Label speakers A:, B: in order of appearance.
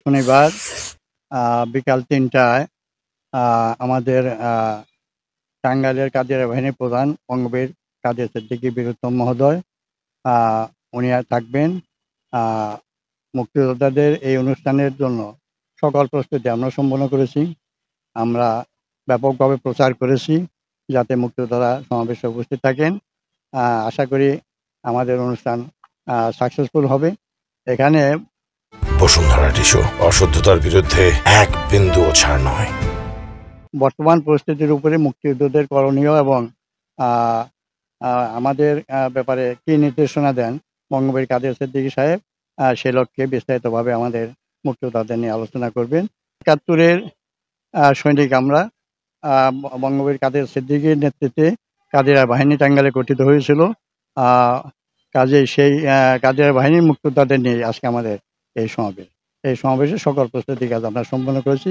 A: শনিবার বিকাল ৩টায় আমাদের টাঙ্গাইলের কাদিরা বাহিনীর প্রধান বঙ্গবীর কাদের সিদ্দিকী বীরুত্তম মহোদয় উনি থাকবেন। মুক্তিযোদ্ধাদের এই অনুষ্ঠানের জন্য সকল প্রস্তুতি আমরা সম্পন্ন করেছি। আমরা ব্যাপকভাবে প্রচার করেছি যাতে মুক্তিযোদ্ধারা সমাবেশে উপস্থিত থাকেন। আশা করি আমাদের অনুষ্ঠান সাকসেসফুল হবে। এখানে
B: বসুন্ধরা টিস্যু অশুদ্ধতার বিরুদ্ধে এক বিন্দুও ছাড় নয়।
A: বর্তমান পরিস্থিতির উপরে মুক্তিযোদ্ধাদের করণীয় এবং আমাদের ব্যাপারে কী নির্দেশনা দেন বঙ্গবীর কাদের সিদ্দিকী সাহেব, সে লক্ষ্যে বিস্তারিতভাবে আমাদের মুক্তিযোদ্ধাদের নিয়ে আলোচনা করবেন। ৭১-এর সৈনিক আমরা। বঙ্গবীর কাদের সিদ্দিকীর নেতৃত্বে কাদিরা বাহিনী টাঙ্গাইলে গঠিত হয়েছিল। কাজেই সেই কাদিরা বাহিনীর মুক্তিযোদ্ধাদের নিয়ে আজকে আমাদের এই সমাবেশে সকল প্রস্তুতি কাজ আমরা সম্পন্ন করেছি।